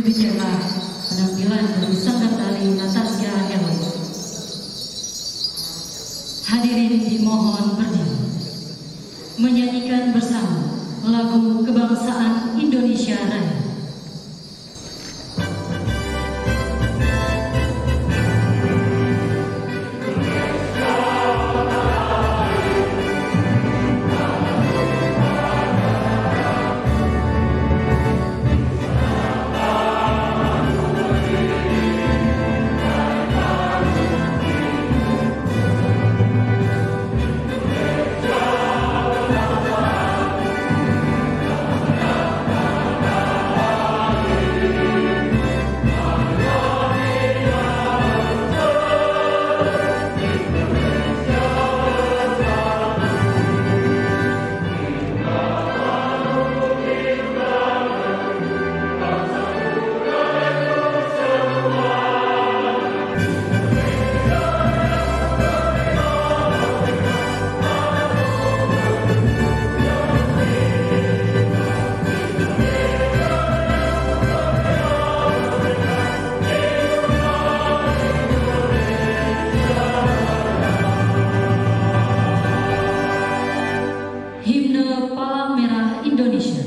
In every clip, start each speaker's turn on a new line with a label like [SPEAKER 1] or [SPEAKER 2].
[SPEAKER 1] Demikianlah penampilan dari Sanggar Tari Natasha Hello. Hadirin dimohon berdiri, menyanyikan bersama lagu kebangsaan Indonesia Raya. Himne Palang Merah Indonesia.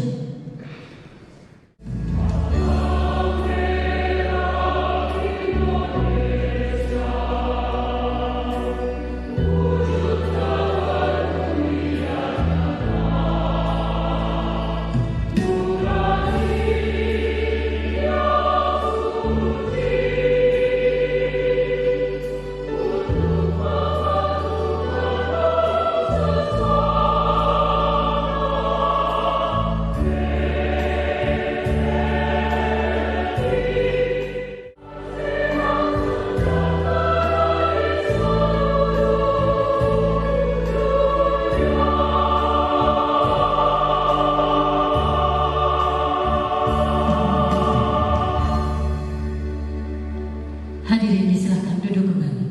[SPEAKER 1] Hadirin disilahkan duduk kembali.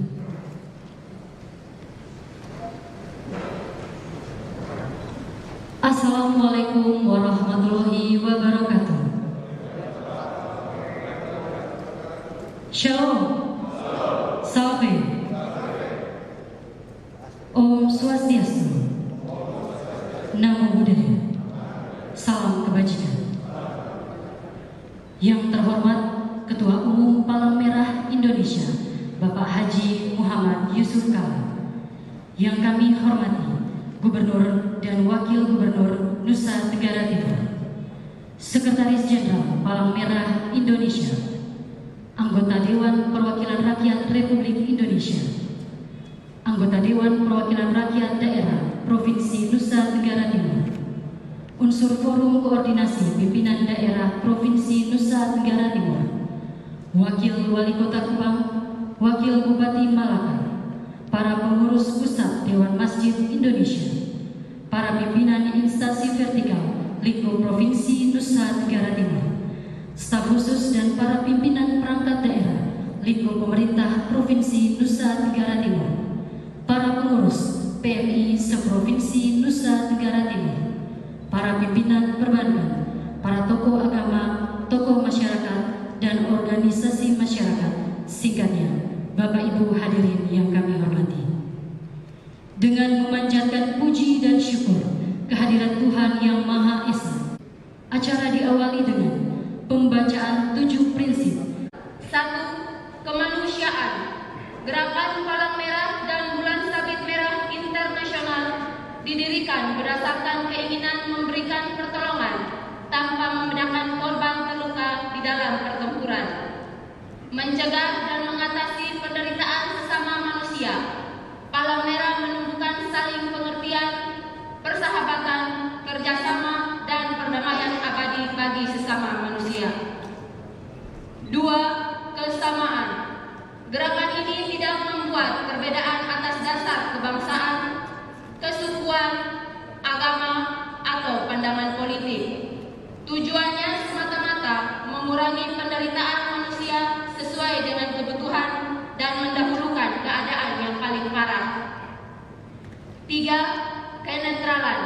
[SPEAKER 1] Assalamualaikum warahmatullahi wabarakatuh. Shalom. Salve. Om Swastiastu. Namo Buddhaya. Salam kebajikan. Yang terhormat Ketua Umum Palang Merah Indonesia, Bapak Haji Muhammad Yusuf Kala. Yang kami hormati Gubernur dan Wakil Gubernur Nusa Tenggara Timur, Sekretaris Jenderal Palang Merah Indonesia, anggota Dewan Perwakilan Rakyat Republik Indonesia, anggota Dewan Perwakilan Rakyat Daerah Provinsi Nusa Tenggara Timur, unsur Forum Koordinasi Pimpinan Daerah Provinsi Nusa Tenggara Timur, Wakil Wali Kota Kupang, Wakil Bupati Malaka, para pengurus pusat Dewan Masjid Indonesia, para pimpinan instansi vertikal Lingkup Provinsi Nusa Tenggara Timur, staf khusus dan para pimpinan perangkat daerah Lingkup Pemerintah Provinsi Nusa Tenggara Timur, para pengurus PMI Seprovinsi Nusa Tenggara Timur, para pimpinan perbankan, para tokoh agama, tokoh masyarakat, dan organisasi masyarakat, singkatnya, Bapak Ibu hadirin yang kami hormati. Dengan memanjatkan puji dan syukur kehadiran Tuhan Yang Maha Esa, acara diawali dengan pembacaan 7 prinsip.
[SPEAKER 2] 1. Kemanusiaan. Gerakan Palang Merah dan Bulan Sabit Merah Internasional didirikan berdasarkan keinginan memberikan pertolongan tanpa membedakan korban terluka di dalam pertempuran, mencegah dan mengatasi penderitaan sesama manusia. Palang Merah menumbuhkan saling pengertian, persahabatan, kerjasama, dan perdamaian abadi bagi sesama manusia. 2. Kesamaan. Gerakan ini tidak membuat perbedaan atas dasar kebangsaan, kesukuan, agama, atau pandangan politik. Tujuannya semata-mata mengurangi penderitaan manusia sesuai dengan kebutuhan dan mendahulukan keadaan yang paling parah. 3. Kenetralan.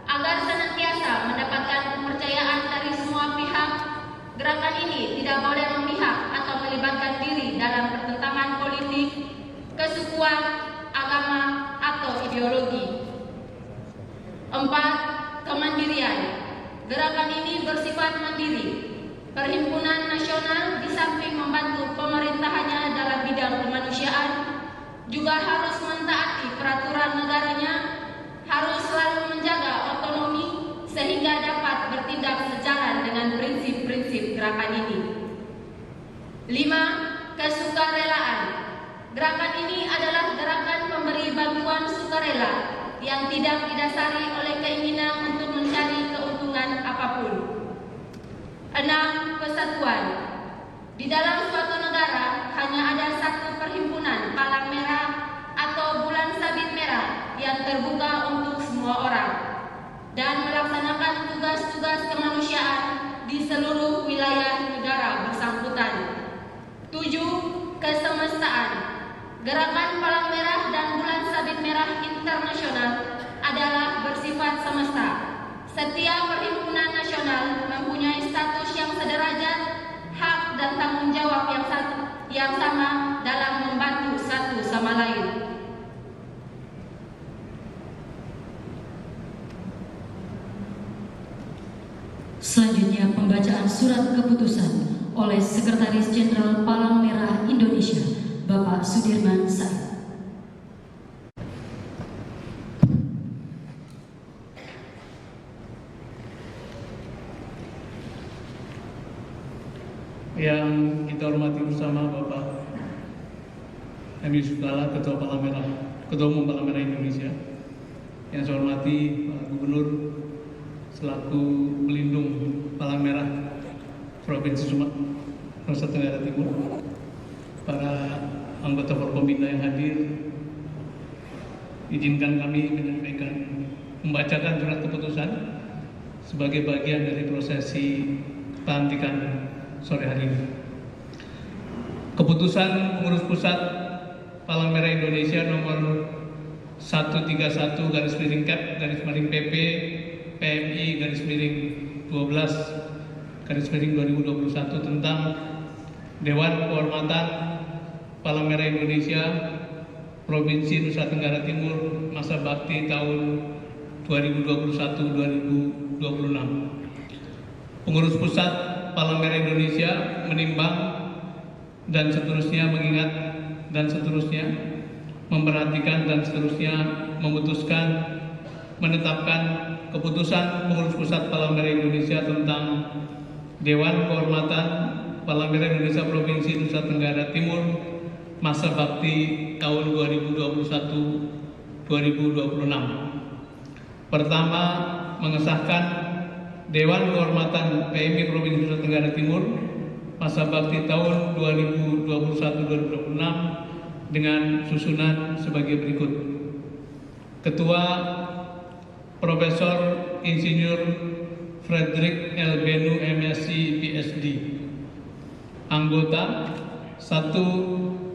[SPEAKER 2] Agar senantiasa mendapatkan kepercayaan dari semua pihak, gerakan ini tidak boleh memihak atau melibatkan diri dalam pertentangan politik, kesukuan, agama, atau ideologi. 4. Kemandirian. Gerakan ini bersifat mandiri. Perhimpunan nasional di samping membantu pemerintahannya dalam bidang kemanusiaan, juga harus mentaati peraturan negaranya, harus selalu menjaga otonomi sehingga dapat bertindak sejalan dengan prinsip-prinsip gerakan ini. 5. Kesukarelaan. Gerakan ini adalah gerakan pemberi bantuan sukarela yang tidak didasari oleh keinginan untuk mencari keuntungan apapun. 6. Persatuan. Di dalam suatu negara hanya ada satu perhimpunan palang merah atau bulan sabit merah yang terbuka untuk semua orang dan melaksanakan tugas-tugas kemanusiaan di seluruh wilayah negara bersangkutan. 7. Kesemestaan. Gerakan palang merah dan bulan sabit merah internasional adalah bersifat semesta. Setiap perhimpunan nasional mempunyai status yang sederajat, hak dan tanggung jawab yang sama dalam membantu satu sama lain.
[SPEAKER 1] Selanjutnya pembacaan surat keputusan oleh Sekretaris Jenderal Palang Merah Indonesia, Bapak Sudirman Said.
[SPEAKER 3] Yang kita hormati bersama Bapak M. Yusuf Kalla, Ketua Umum Palang Merah Indonesia. Yang saya hormati Pak Gubernur selaku pelindung Palang Merah Provinsi Sumatera Nusa Tenggara Timur, para anggota Forkompinda yang hadir, izinkan kami membacakan surat keputusan sebagai bagian dari prosesi pelantikan sore hari ini. Keputusan Pengurus Pusat Palang Merah Indonesia nomor 131/PP PMI/12/2021 tentang Dewan Kehormatan Palang Merah Indonesia Provinsi Nusa Tenggara Timur masa bakti tahun 2021-2026. Pengurus Pusat Palang Merah Indonesia menimbang dan seterusnya mengingat dan seterusnya memperhatikan dan seterusnya memutuskan menetapkan keputusan Pengurus Pusat Palang Merah Indonesia tentang Dewan Kehormatan Palang Merah Indonesia Provinsi Nusa Tenggara Timur masa bakti tahun 2021-2026. Pertama, mengesahkan Dewan Kehormatan PMI Provinsi Nusa Tenggara Timur masa bakti tahun 2021-2026 dengan susunan sebagai berikut. Ketua Profesor Insinyur Frederick L. Benu MSc PhD. Anggota 1.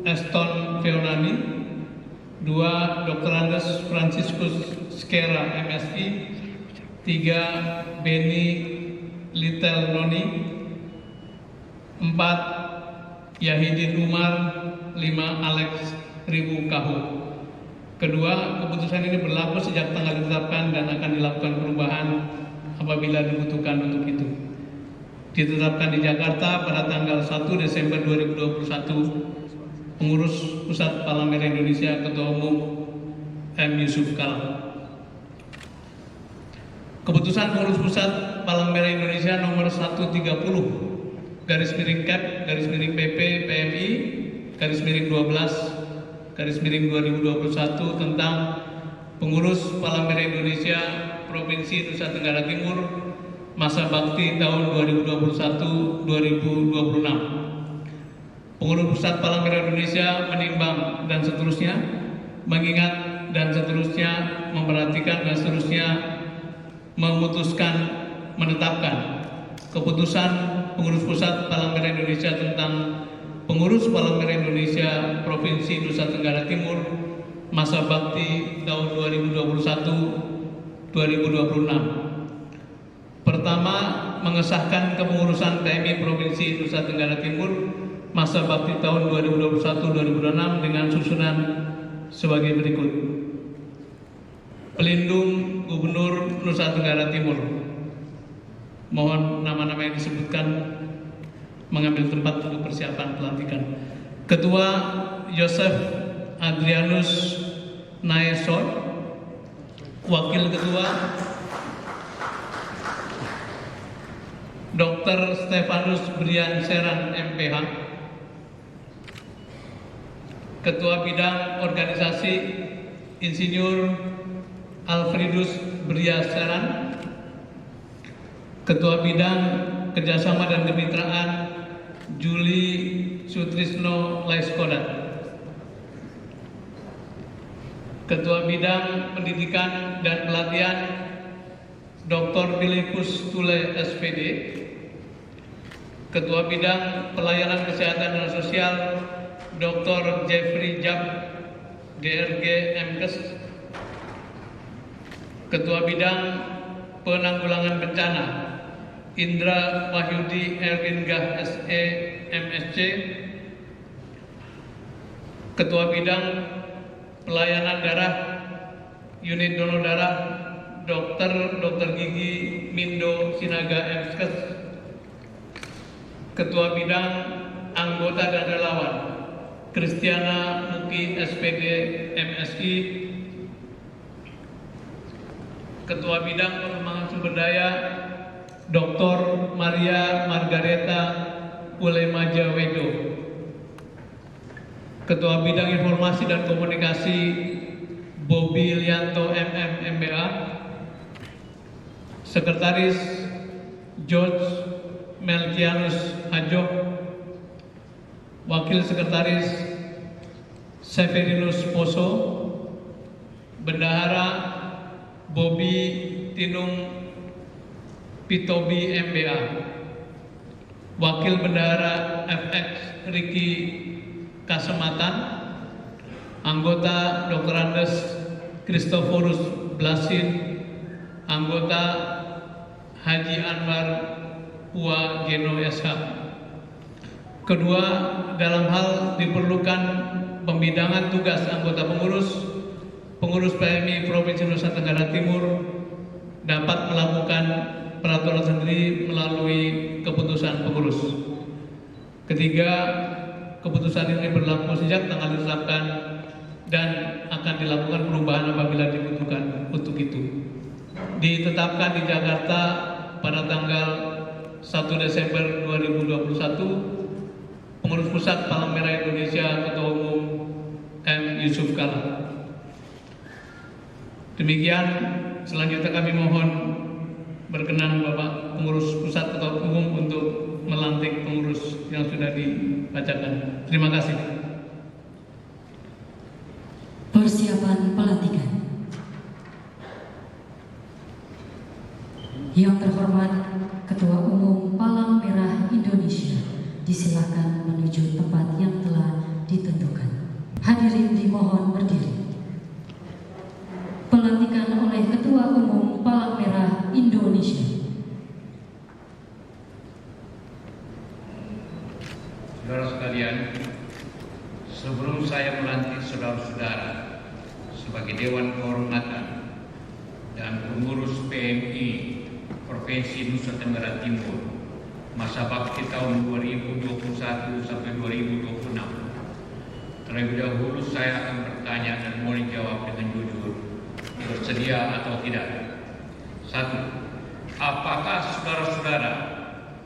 [SPEAKER 3] Eston Feonani, 2. Dr. Andes Franciscus Skera MSc, 3. Beni Litel Noni, 4. Yahidin Umar, 5. Alex Ribu Kahu. Kedua, keputusan ini berlaku sejak tanggal ditetapkan dan akan dilakukan perubahan apabila dibutuhkan untuk itu. Ditetapkan di Jakarta pada tanggal 1 Desember 2021, Pengurus Pusat Palang Merah Indonesia Ketua Umum M. Yusuf Kalla. Keputusan Pengurus Pusat Palang Merah Indonesia nomor 130/PP PMI /12/2021 tentang Pengurus Palang Merah Indonesia Provinsi Nusa Tenggara Timur masa bakti tahun 2021-2026. Pengurus Pusat Palang Merah Indonesia menimbang dan seterusnya, mengingat dan seterusnya, memperhatikan dan seterusnya, memutuskan menetapkan keputusan Pengurus Pusat Palang Merah Indonesia tentang Pengurus Palang Merah Indonesia Provinsi Nusa Tenggara Timur masa bakti tahun 2021-2026. Pertama, mengesahkan kepengurusan PMI Provinsi Nusa Tenggara Timur masa bakti tahun 2021-2026 dengan susunan sebagai berikut. Pelindung Gubernur Nusa Tenggara Timur. Mohon nama-nama yang disebutkan mengambil tempat untuk persiapan pelantikan. Ketua Yosef Adrianus Naesor. Wakil Ketua Dr. Stefanus Brian Seran MPH. Ketua Bidang Organisasi Insinyur Alfredus Bria Seran. Ketua Bidang Kerjasama dan Kemitraan Juli Sutrisno Laiskodat. Ketua Bidang Pendidikan dan Pelatihan Dr. Filipus Tule SPD. Ketua Bidang Pelayanan Kesehatan dan Sosial Dr. Jeffrey Jab DRG MKes. Ketua Bidang Penanggulangan Bencana Indra Wahyudi Erwingah SE MSc. Ketua Bidang Pelayanan Darah Unit Donor Darah Dr. Gigi Mindo Sinaga MKes. Ketua Bidang Anggota dan Relawan Kristiana Muki SPD MSI. Ketua Bidang Pengembangan Sumber Daya Dr. Maria Margareta Ulemaja Wedo. Ketua Bidang Informasi dan Komunikasi Bobi Lianto MM MBA. Sekretaris George Melkianus Hajo. Wakil Sekretaris Severinus Poso. Bendahara Bobi Tinung Pitobi MBA. Wakil Bendahara FX Riki Kasematan. Anggota Dr. Andes Christophorus Blasin. Anggota Haji Anwar Pua Geno SH. Kedua, dalam hal diperlukan pembidangan tugas anggota pengurus PMI Provinsi Nusa Tenggara Timur dapat melakukan peraturan sendiri melalui keputusan pengurus. Ketiga, keputusan ini berlaku sejak tanggal ditetapkan dan akan dilakukan perubahan apabila dibutuhkan untuk itu. Ditetapkan di Jakarta pada tanggal 1 Desember 2021, Pengurus Pusat Palang Merah Indonesia Ketua Umum M. Yusuf Kala. Demikian, selanjutnya kami mohon berkenan Bapak Pengurus Pusat Ketua Umum untuk melantik pengurus yang sudah dibacakan. Terima kasih.
[SPEAKER 1] Persiapan pelantikan. Yang terhormat Ketua Umum Palang Merah Indonesia, disilakan menuju tempat yang telah ditentukan. Hadirin dimohon berdiri. Pelantikan oleh Ketua Umum Palang Merah Indonesia.
[SPEAKER 4] Saudara sekalian, sebelum saya melantik saudara-saudara sebagai Dewan Kehormatan dan pengurus PMI Provinsi Nusa Tenggara Timur masa bakti tahun 2021 sampai 2026, terlebih dahulu saya akan bertanya dan mohon jawab dengan jujur, bersedia atau tidak. 1. Apakah saudara-saudara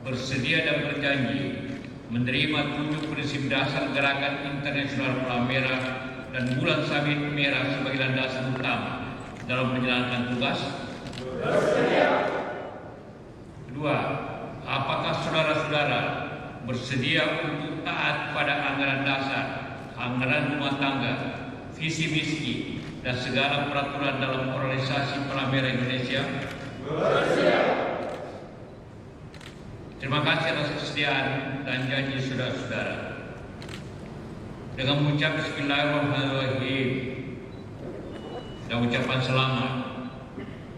[SPEAKER 4] bersedia dan berjanji menerima 7 prinsip dasar Gerakan Internasional Palang Merah dan Bulan Sabit Merah sebagai landasan utama dalam menjalankan tugas? Bersedia. 2. Apakah saudara-saudara bersedia untuk taat pada anggaran dasar, anggaran rumah tangga, visi misi, dan segala peraturan dalam organisasi Palang Merah Indonesia? Bersedia. Terima kasih atas kesediaan dan janji saudara-saudara. Dengan mengucap Bismillahirrahmanirrahim dan ucapan selamat,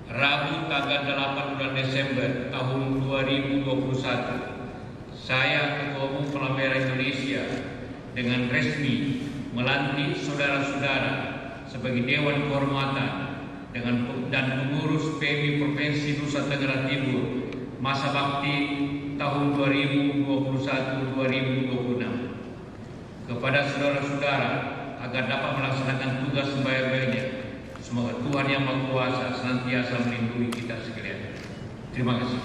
[SPEAKER 4] Rabu tanggal 8 bulan Desember tahun 2021, saya Ketua Umum Palang Merah Indonesia dengan resmi melantik saudara-saudara sebagai Dewan Kehormatan dan pengurus PMI Provinsi Nusa Tenggara Timur masa bakti tahun 2021-2026. Kepada saudara-saudara agar dapat melaksanakan tugas sebaik-baiknya, semoga Tuhan Yang Maha Kuasa senantiasa melindungi kita sekalian. Terima kasih.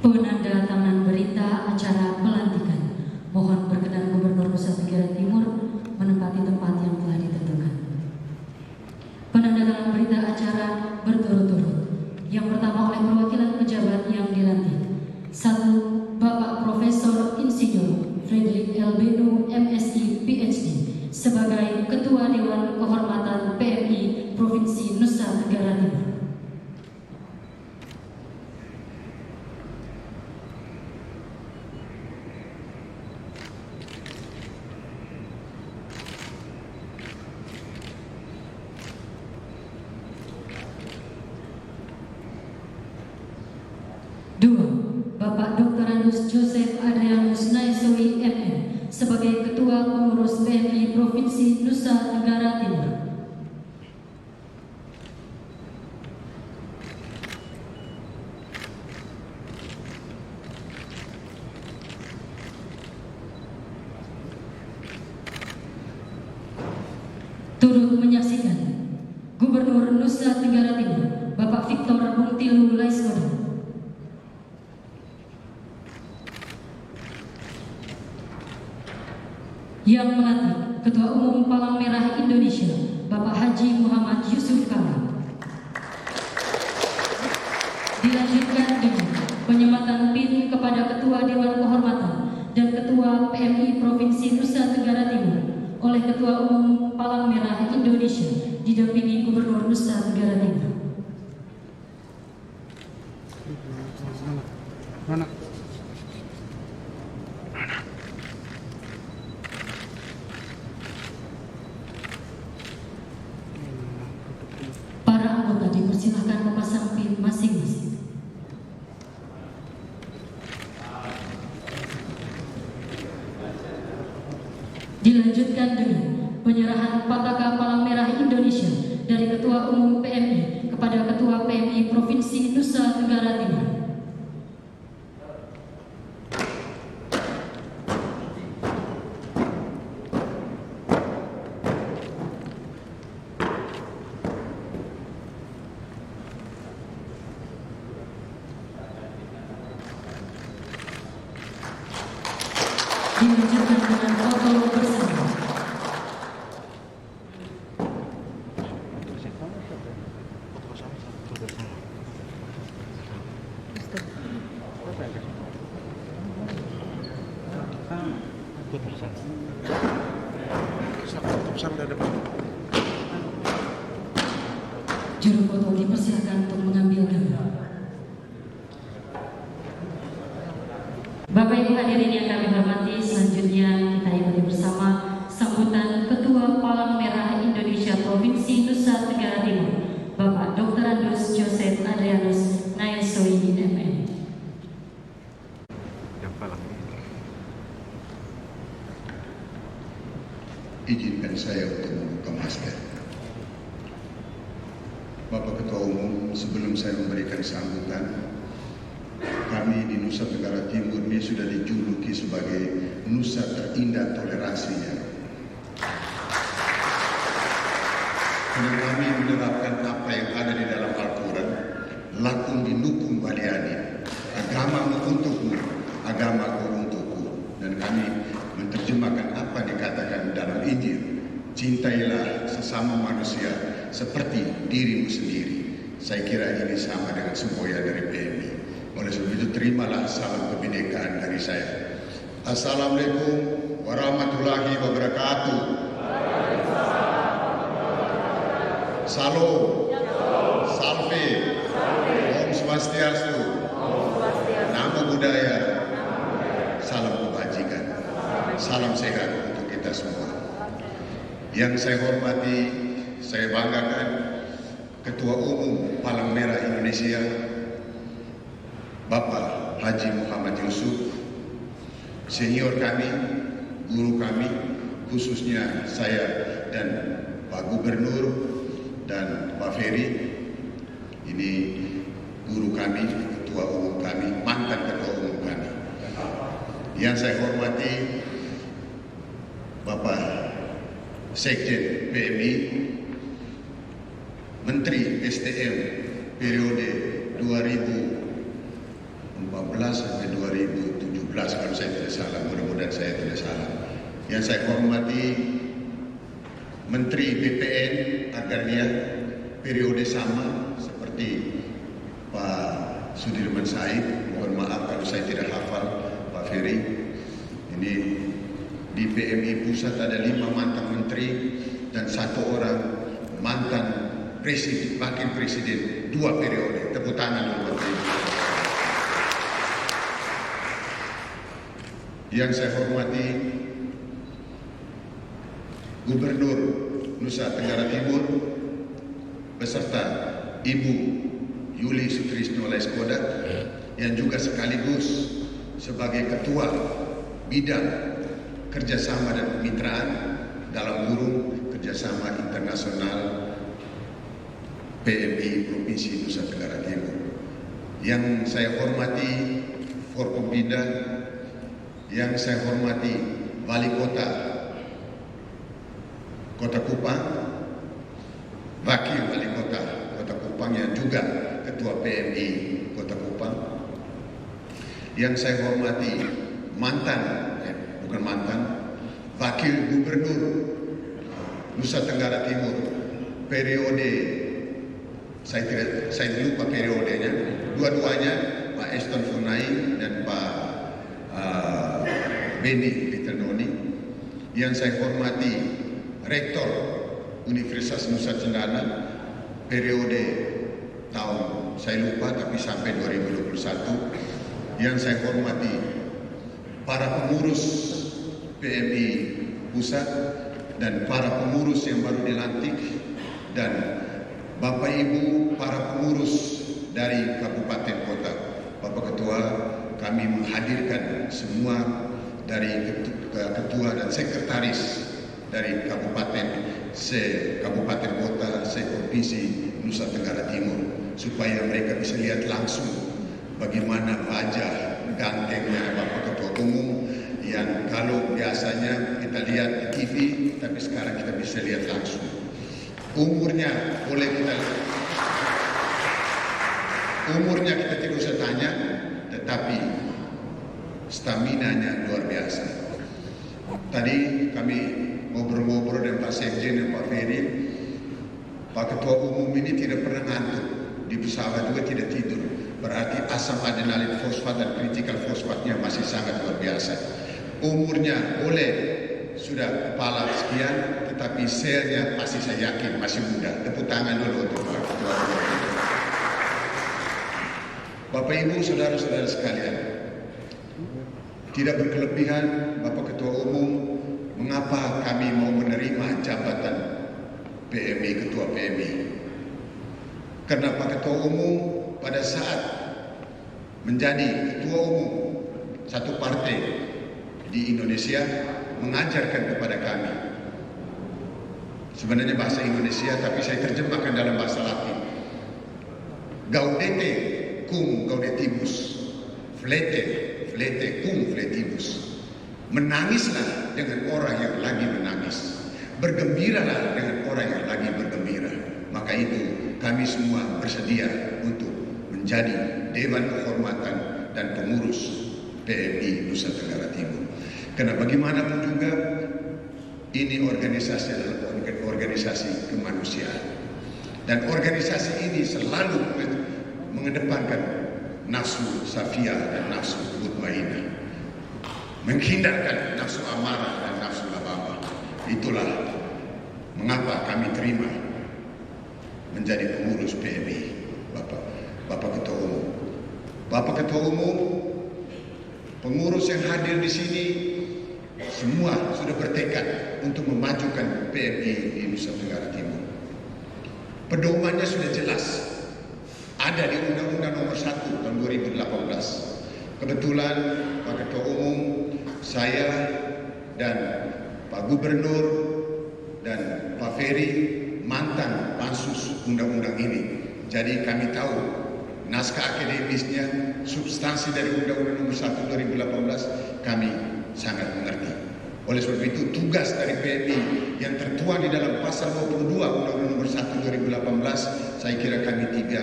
[SPEAKER 1] Penanda tangan berita acara pelantikan. Mohon berkenan Gubernur Nusa Tenggara Timur menempati tempat yang telah ditentukan. Penanda tangan berita acara berturut-turut. Yang pertama oleh perwakilan pejabat yang dilantik. 1. Bapak Profesor Insinyur Frederick L. Benu, MSI, PhD, sebagai Ketua Dewan Kehormatan PMI Provinsi Nusa Tenggara Timur. 2. Bapak Dr. Joseph Adrianus Naisowi, MM, sebagai Ketua Pengurus PMI Provinsi Nusa Tenggara Timur. 3. Turut menyaksikan Gubernur Nusa Tenggara Timur, Bapak Victor Bungtilu Laiskodo. Yang melantik Ketua Umum Palang Merah Indonesia, Bapak Haji Muhammad Yusuf Kala. Dilanjutkan dengan penyematan PIN kepada Ketua Dewan Kehormatan dan Ketua PMI Provinsi Nusa Tenggara Timur oleh Ketua Umum Palang Merah Indonesia didampingi Gubernur Nusa Tenggara Timur.
[SPEAKER 5] Mana?
[SPEAKER 1] Para anggota dipersilahkan memasang PIN masing-masing. Dilanjutkan dengan penyerahan Pataka Palang Merah Indonesia dari Ketua Umum PMI kepada Ketua PMI Provinsi Nusa Tenggara Timur. Dilanjutkan dengan foto bersama. Juru foto dipersilakan untuk mengambil gambar. Bapak Ibu hadirin yang kami hormati, selanjutnya kita ikuti bersama sambutan Ketua Palang Merah Indonesia Provinsi Nusa Tenggara Timur, Bapak Dr. Joseph Adrianus Naisowi, MM.
[SPEAKER 6] Izinkan saya untuk membuka masker. Bapak Ketua Umum, sebelum saya memberikan sambutan, kami di Nusa Tenggara Timur ini sudah dijuluki sebagai Nusa terindah toleransinya. Karena kami menerapkan apa yang ada di dalam Al-Quran, lakum dinukum baliani, agamamu untukmu, agamaku untukku. Dan kami menerjemahkan apa dikatakan dalam Injil, cintailah sesama manusia seperti dirimu sendiri. Saya kira ini sama dengan semboyan dari PMI. Oleh sebab itu terimalah salam kebinekaan dari saya. Assalamualaikum warahmatullahi wabarakatuh. Salam, salve, Om Swastiastu, Namo Buddhaya, salam kebajikan, salam sehat untuk kita. kita semua. Yang saya hormati, saya banggakan Ketua Umum Palang Merah Indonesia, Bapak Haji Muhammad Yusuf, senior kami, guru kami, khususnya saya dan Pak Gubernur dan Pak Ferry. Ini guru kami, ketua umum kami, mantan ketua umum kami. Yang saya hormati Bapak Sekjen PMI, Menteri SDM periode 2014 sampai 2017 kalau saya tidak salah, mudah-mudahan saya tidak salah. Yang saya hormati Menteri BPN Agraria periode sama seperti Pak Sudirman Said, mohon maaf kalau saya tidak hafal Pak Ferry. Ini di PMI pusat ada 5 mantan menteri dan 1 orang mantan presiden, wakil presiden 2 periode. Tepuk tangan dulu buat ini. Yang saya hormati Gubernur Nusa Tenggara Timur beserta Ibu Yuli Sutrisno Laiskodat yang juga sekaligus sebagai Ketua Bidang Kerjasama dan Kemitraan dalam kurung Kerjasama Internasional PMI Provinsi Nusa Tenggara Timur. Yang saya hormati Forkompinda, yang saya hormati Wali Kota Kota Kupang, Wakil Wali Kota Kota Kupang yang juga Ketua PMI Kota Kupang. Yang saya hormati Wakil Gubernur Nusa Tenggara Timur periode, saya lupa periodenya, dua-duanya Pak Eston Funai dan Pak Beni Liternoni. Yang saya hormati Rektor Universitas Nusa Cendana periode tahun saya lupa tapi sampai 2021. Yang saya hormati para pengurus PMI pusat dan para pengurus yang baru dilantik dan Bapak Ibu para pengurus dari kabupaten kota. Bapak Ketua, kami menghadirkan semua dari ketua dan sekretaris dari kabupaten kota, provinsi Nusa Tenggara Timur supaya mereka bisa lihat langsung bagaimana wajah gantengnya Bapak Ketua Umum yang kalau biasanya kita lihat di TV, tapi sekarang kita bisa lihat langsung. Umurnya kita tidak usah tanya, tetapi staminanya luar biasa. Tadi kami ngobrol-ngobrol dengan Pak Sekjen dan Pak Ferry. Pak Ketua Umum ini tidak pernah ngantuk, di pesawat juga tidak tidur. Berarti asam adrenalin fosfat dan critical fosfatnya masih sangat luar biasa. Umurnya boleh sudah kepala sekian, tetapi selnya masih saya yakin masih muda. Tepuk tangan dulu untuk Pak Ketua Umum. Bapak Ibu, saudara-saudara sekalian, tidak berkelebihan Bapak Ketua Umum, mengapa kami mau menerima jabatan PMI, Ketua PMI? Karena Pak Ketua Umum pada saat menjadi Ketua Umum satu partai di Indonesia mengajarkan kepada kami, sebenarnya bahasa Indonesia tapi saya terjemahkan dalam bahasa Latin. Gaudete cum gaudetibus, flete cum fletibus. Menangislah dengan orang yang lagi menangis, bergembiralah dengan orang yang lagi bergembira. Maka itu kami semua bersedia untuk menjadi Dewan Kehormatan dan Pengurus PMI Nusa Tenggara Timur. Karena bagaimanapun juga ini organisasi adalah organisasi kemanusiaan, dan organisasi ini selalu mengedepankan nafsu safia dan nafsu mutmainah, menghindarkan nafsu amarah dan nafsu lawamah. Itulah mengapa kami terima menjadi pengurus PMI, Bapak Ketua Umum. Bapak Ketua Umum, pengurus yang hadir di sini semua sudah bertekad untuk memajukan PMI di Nusa Tenggara Timur. Pedomannya sudah jelas, ada di Undang-Undang Nomor 1 Tahun 2018. Kebetulan Pak Ketua Umum, saya dan Pak Gubernur dan Pak Ferry mantan pansus undang-undang ini. Jadi kami tahu naskah akademisnya, substansi dari Undang-Undang Nomor 1 2018 kami sangat mengerti. Oleh sebab itu tugas dari PMI yang tertuang di dalam pasal 22 Undang-Undang Nomor 1 2018, saya kira kami tiga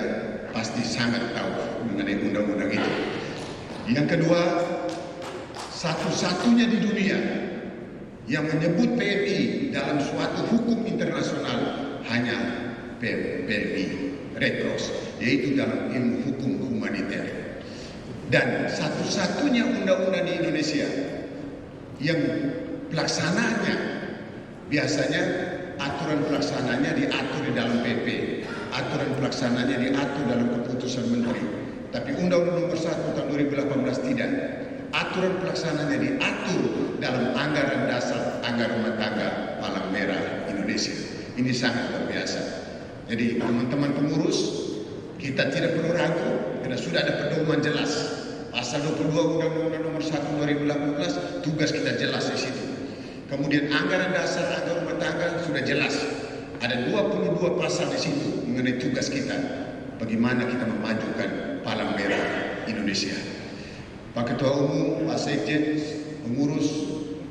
[SPEAKER 6] pasti sangat tahu mengenai undang-undang itu. Yang kedua, satu-satunya di dunia yang menyebut PMI dalam suatu hukum internasional hanya PMI Red Cross, yaitu dalam ilmu hukum humaniter. Dan satu-satunya undang-undang di Indonesia yang pelaksanaannya biasanya aturan pelaksananya diatur di dalam PP, aturan pelaksananya diatur dalam keputusan menteri. Tapi Undang-Undang Nomor 1 Tahun 2018 tidak. Aturan pelaksananya diatur dalam anggaran dasar anggaran rumah tangga Palang Merah Indonesia. Ini sangat luar biasa. Jadi teman-teman pengurus, kita tidak perlu ragu karena sudah ada pedoman jelas. Pasal 22 Undang-Undang Nomor 1 2018, tugas kita jelas di situ. Kemudian anggaran dasar anggaran rumah tangga sudah jelas. Ada 22 pasal di situ mengenai tugas kita. Bagaimana kita memajukan Palang Merah Indonesia. Pak Ketua Umum, Pak Sekjen, pengurus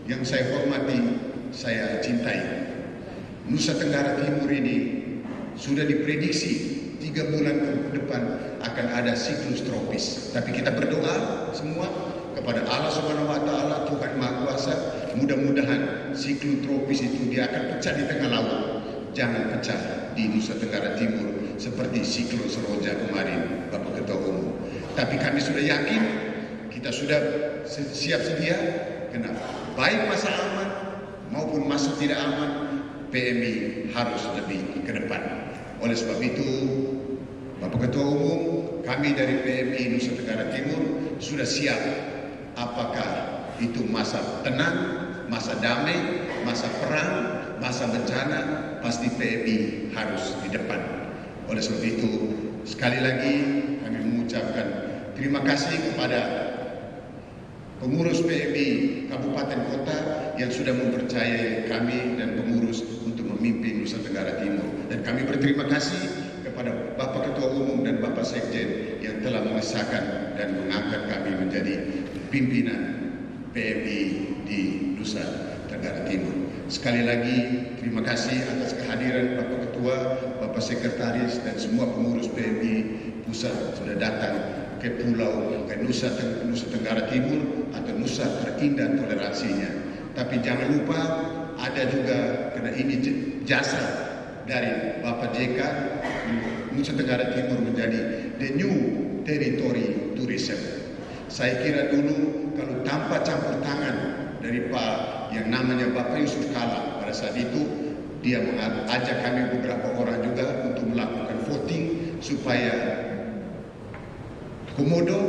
[SPEAKER 6] yang saya hormati, saya cintai. Nusa Tenggara Timur ini sudah diprediksi 3 bulan ke depan akan ada siklus tropis. Tapi kita berdoa semua kepada Allah Subhanahu wa taala, Tuhan Maha Kuasa, mudah-mudahan siklus tropis itu dia akan pecah di tengah laut. Jangan pecah di Nusa Tenggara Timur seperti siklus Seroja kemarin, Bapak Ketua Umum. Tapi kami sudah yakin, kita sudah siap sedia, karena baik masa aman maupun masa tidak aman, PMI harus lebih ke depan. Oleh sebab itu, Bapak Ketua Umum, kami dari PMI Nusa Tenggara Timur sudah siap. Apakah itu masa tenang, masa damai, masa perang, masa bencana, pasti PMI harus di depan. Oleh sebab itu, sekali lagi kami mengucapkan terima kasih kepada pengurus PMI Kabupaten Kota yang sudah mempercayai kami dan pengurus untuk memimpin Nusa Tenggara Timur. Dan kami berterima kasih kepada Bapak Ketua Umum dan Bapak Sekjen yang telah mengesahkan dan mengangkat kami menjadi pimpinan PMI di Nusa Tenggara Timur. Sekali lagi terima kasih atas kehadiran Bapak Ketua, Bapak Sekretaris dan semua pengurus PMI pusat sudah datang ke pulau, ke Nusa Tenggara Timur atau Nusa terindah toleransinya. Tapi jangan lupa ada juga, karena ini jasa dari Bapak JK, Nusa Tenggara Timur menjadi the new territory tourism. Saya kira dulu kalau tanpa campur tangan dari Pak yang namanya Bapak Yusuf Kala, pada saat itu dia mengajak kami beberapa orang juga untuk melakukan voting supaya Komodo,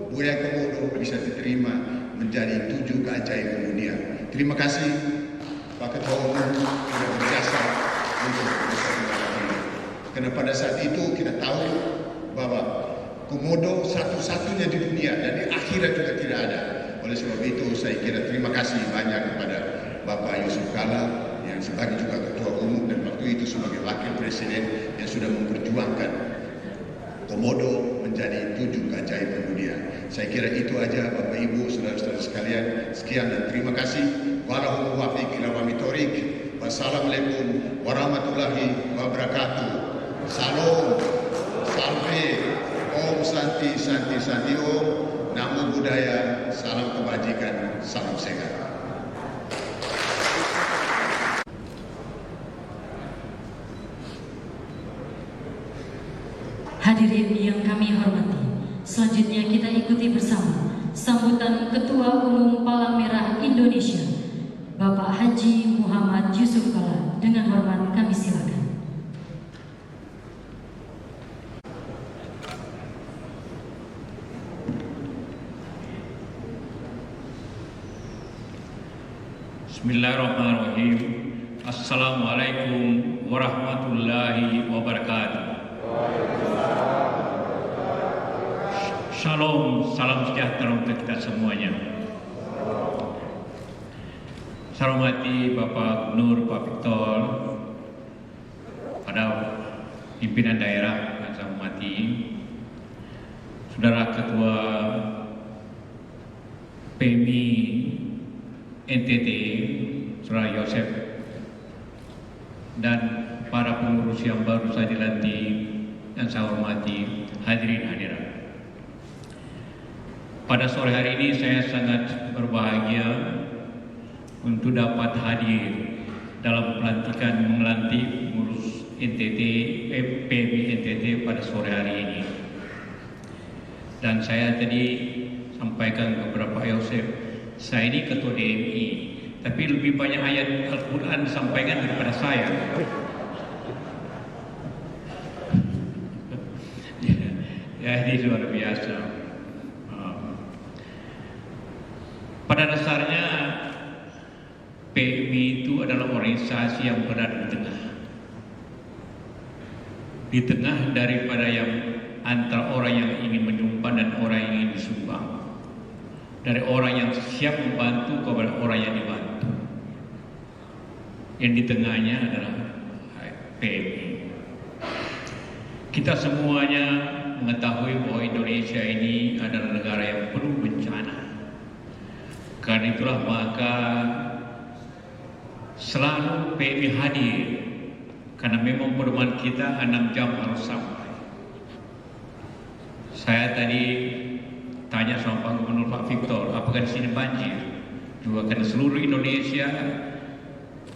[SPEAKER 6] budaya Komodo bisa diterima menjadi 7 keajaiban dunia. Terima kasih Pak Ketua Umum sudah berjasa untuk Nusa Tenggara Timur. Karena pada saat itu kita tahu bahwa Komodo satu-satunya di dunia dan di akhirat juga tidak ada. Oleh sebab itu saya kira terima kasih banyak kepada Bapak Yusuf Kala yang sebagai juga Ketua Umum dan waktu itu sebagai Wakil Presiden yang sudah memperjuangkan Komodo menjadi 7 keajaiban dunia. Saya kira itu aja Bapak Ibu, saudara-saudara sekalian. Sekian dan terima kasih. Wallahu muwaffiq ila aqwamit thoriq. Wassalamualaikum warahmatullahi wabarakatuh. Salam, salve, Om Santi Santi Santi Om. Namo Buddhaya, salam kebajikan, salam sehat.
[SPEAKER 1] Hadirin yang kami hormati, selanjutnya kita ikuti bersama sambutan Ketua Umum Palang Merah Indonesia, Bapak Haji Muhammad Yusuf Kala. Dengan hormat kami silakan.
[SPEAKER 4] Bismillahirrahmanirrahim. Assalamualaikum warahmatullahi wabarakatuh. Shalom, salam sejahtera untuk kita semuanya. Saya hormati Bapak Gubernur Pak Victor, pada pimpinan daerah yang saya hormati, Saudara Ketua PMI NTT, Saudara Yosef, dan para pengurus yang baru saja dilantik yang saya hormati, hadirin hadirat. Pada sore hari ini saya sangat berbahagia untuk dapat hadir dalam pelantikan melantik pengurus NTT, PMI NTT pada sore hari ini. Dan saya tadi sampaikan kepada Pak Yosef, saya ini ketua DMI, tapi lebih banyak ayat Al-Quran disampaikan daripada saya. Ya, ini luar biasa. Pada dasarnya PMI itu adalah organisasi yang berada di tengah daripada yang antara orang yang ingin menyumbang dan orang yang ingin disumbang, dari orang yang siap membantu kepada orang yang dibantu. Yang di tengahnya adalah PMI. Kita semuanya mengetahui bahwa Indonesia ini adalah negara yang penuh bencana. Karena itulah maka selalu PMI hadir, karena memang pedoman kita 6 jam harus sampai. Saya tadi tanya sama Pak Gubernur Pak Victor, apakah di sini banjir? Juga karena seluruh Indonesia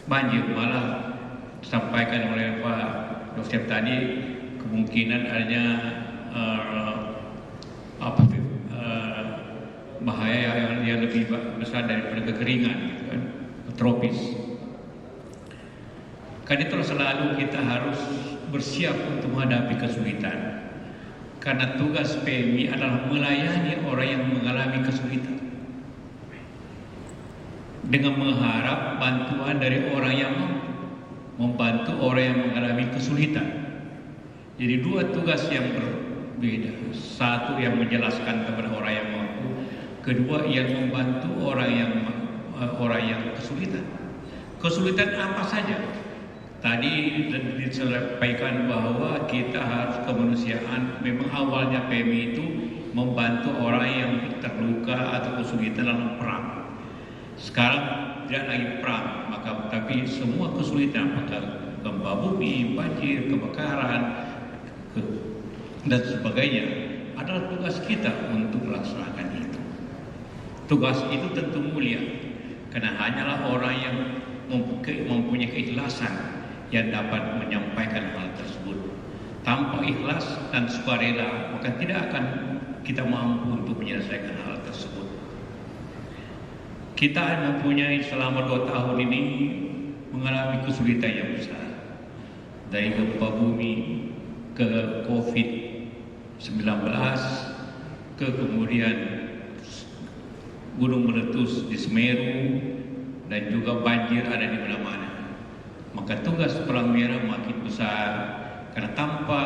[SPEAKER 4] banjir, malah disampaikan oleh Pak Yosef tadi kemungkinan adanya bahaya yang lebih besar daripada kekeringan, gitu kan, tropis. Karena itulah selalu kita harus bersiap untuk menghadapi kesulitan. Karena tugas PMI adalah melayani orang yang mengalami kesulitan, dengan mengharap bantuan dari orang yang membantu orang yang mengalami kesulitan. Jadi dua tugas yang berbeda. Satu yang menjelaskan kepada orang yang mampu, kedua yang membantu orang yang kesulitan. Kesulitan apa saja? Tadi disampaikan bahwa kita harus kemanusiaan. Memang awalnya PMI itu membantu orang yang terluka atau kesulitan dalam perang. Sekarang tidak lagi perang, tapi semua kesulitan, maka gempa bumi, banjir, kebakaran, dan sebagainya adalah tugas kita untuk melaksanakan itu. Tugas itu tentu mulia, karena hanyalah orang yang mempunyai keikhlasan yang dapat menyampaikan hal tersebut. Tanpa ikhlas dan sukarela, maka tidak akan kita mampu untuk menyelesaikan hal tersebut. Kita mempunyai selama 2 tahun ini mengalami kesulitan yang besar, dari gempa bumi ke COVID-19, ke kemudian gunung meletus di Semeru, dan juga banjir ada di mana-mana. Maka tugas Palang Merah makin besar, karena tanpa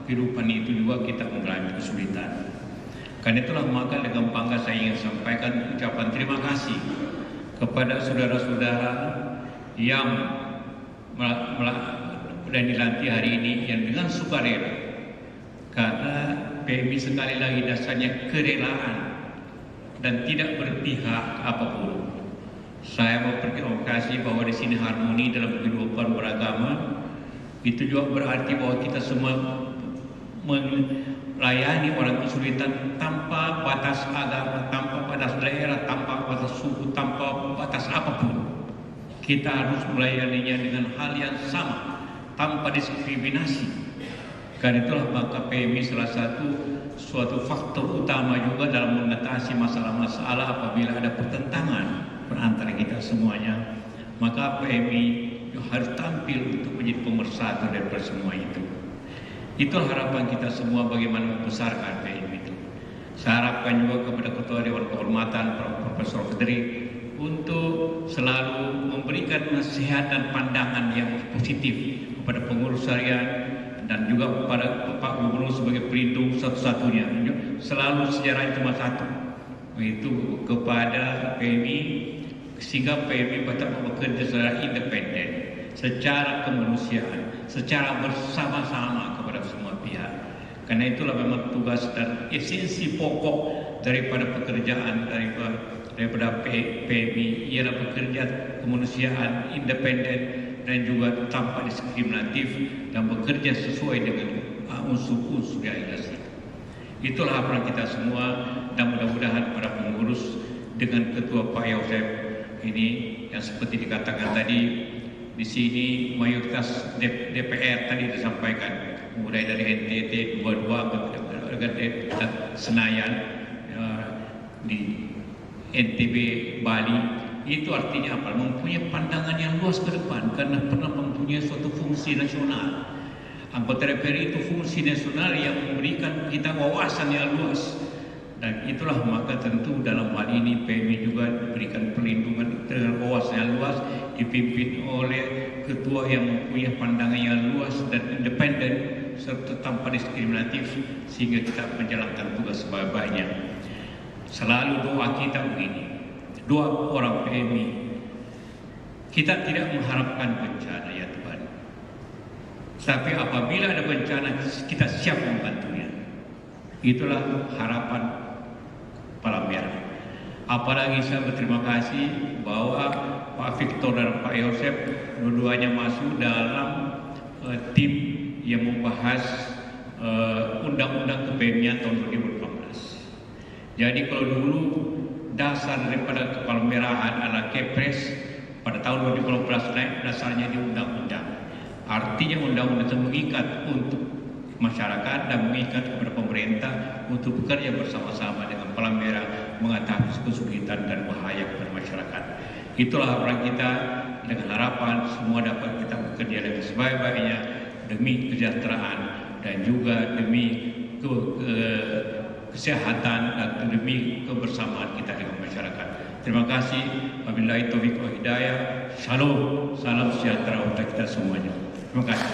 [SPEAKER 4] kehidupan itu juga kita mengalami kesulitan. Karena itulah maka dengan bangga saya ingin sampaikan ucapan terima kasih kepada saudara-saudara yang dan dilantik hari ini, yang dengan sukarela, karena PMI sekali lagi dasarnya kerelaan dan tidak berpihak apapun. Saya mau berterima kasih bahwa di sini harmoni dalam kehidupan beragama. Itu juga berarti bahwa kita semua melayani orang kesulitan tanpa batas agama, tanpa batas daerah, tanpa batas suku, tanpa batas apapun. Kita harus melayaninya dengan hal yang sama, tanpa diskriminasi. Karena itulah maka PMI salah suatu faktor utama juga dalam mengatasi masalah-masalah apabila ada pertentangan antara kita semuanya. Maka PMI harus tampil untuk menjadi pemersatu daripada semua itu. Itulah harapan kita semua, bagaimana membesarkan PMI itu. Saya harapkan juga kepada Ketua Dewan Kehormatan Profesor Fredrik untuk selalu memberikan nasihat dan pandangan yang positif kepada pengurus harian dan juga kepada Pak Gubernur sebagai pelindung satu-satunya. Selalu sejarah cuma satu, yaitu kepada PMI, sehingga PMI tetap bekerja secara independen, secara kemanusiaan, secara bersama-sama kepada semua pihak. Karena itulah memang tugas dan esensi pokok daripada pekerjaan daripada PMI ialah bekerja kemanusiaan, independen dan juga tanpa diskriminatif dan bekerja sesuai dengan unsur-unsur yang ada. Itulah harapan kita semua, dan mudah-mudahan para pengurus dengan Ketua Pak Yosef ini yang seperti dikatakan tadi, di sini mayoritas DPR tadi disampaikan, mulai dari NTT 22 ke Senayan, di NTB Bali. Itu artinya apa? Mempunyai pandangan yang luas ke depan karena pernah mempunyai suatu fungsi nasional. Anggota DPR itu fungsi nasional yang memberikan kita wawasan yang luas, dan itulah maka tentu dalam hal ini PMI juga diberikan perlindungan dengan wawasan yang luas, dipimpin oleh ketua yang mempunyai pandangan yang luas dan independen serta tanpa diskriminatif, sehingga kita menjalankan tugas sebaik-baiknya. Selalu doa kita begini, doa orang PMI, kita tidak mengharapkan bencana ya Tuhan, tapi apabila ada bencana kita siap membantunya. Itulah harapan Palang Merah. Apalagi saya berterima kasih bahwa Pak Victor dan Pak Yosef dua-duanya masuk dalam tim yang membahas undang-undang kepemimpinan tahun 2018. Jadi kalau dulu dasar daripada kepalmerahan adalah Kepres, pada tahun 2018 naik dasarnya di undang-undang. Artinya undang-undang itu mengikat untuk masyarakat dan mengikat kepada pemerintah untuk bekerja bersama-sama dengan Palang Merah mengatasi kesulitan dan bahaya kepada masyarakat. Itulah harapan kita, dengan harapan semua dapat kita bekerja dengan sebaik-baiknya demi kesejahteraan dan juga demi kesehatan dan demi kebersamaan kita dengan masyarakat. Terima kasih. Wabillahi taufiq wal hidayah. Shalom, salam sejahtera untuk kita semuanya. Terima kasih.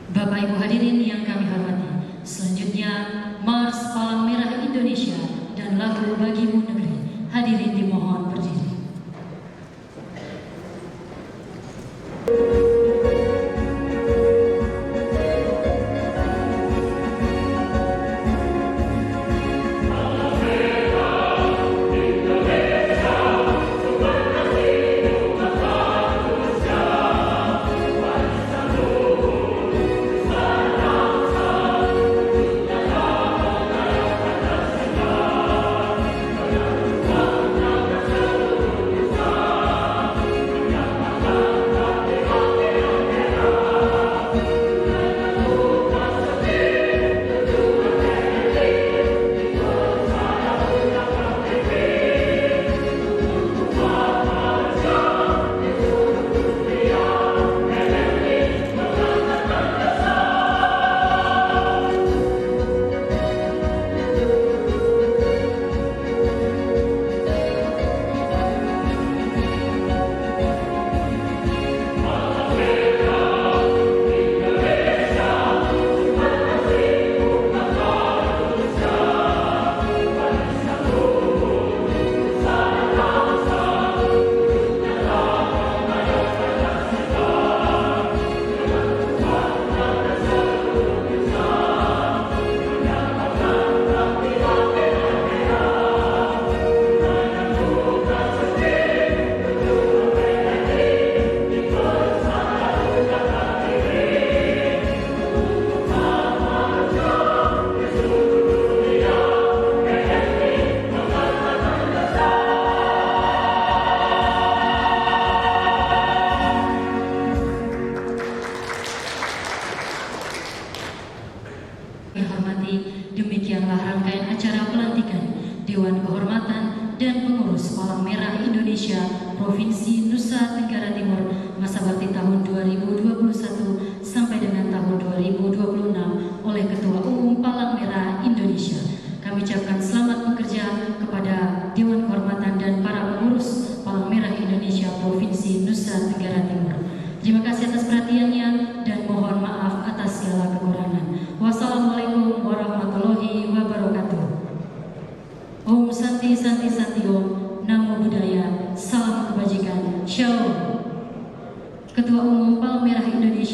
[SPEAKER 1] Bapak Ibu hadirin yang kami hormati, selanjutnya Mars Palang Merah Indonesia dan lagu Bagimu Negeri. Hadirin dimohon berdiri. Demikianlah rangkaian acara pelantikan Dewan Kehormatan dan pengurus Palang Merah Indonesia Provinsi Nusa Tenggara Timur masa bakti tahun 2021 sampai dengan tahun 2026 oleh Ketua Umum Palang Merah Indonesia. Kami ucapkan selamat bekerja kepada Dewan Kehormatan dan para pengurus Palang Merah Indonesia Provinsi Nusa Tenggara Timur. Terima kasih atas perhatiannya dan mohon maaf atas segala kekurangan. Wassalamualaikum warahmatullahi wabarakatuh. Om Santi Santi Santi Om, Namo Buddhaya, salam kebajikan, Shalom. Ketua Umum Palang Merah Indonesia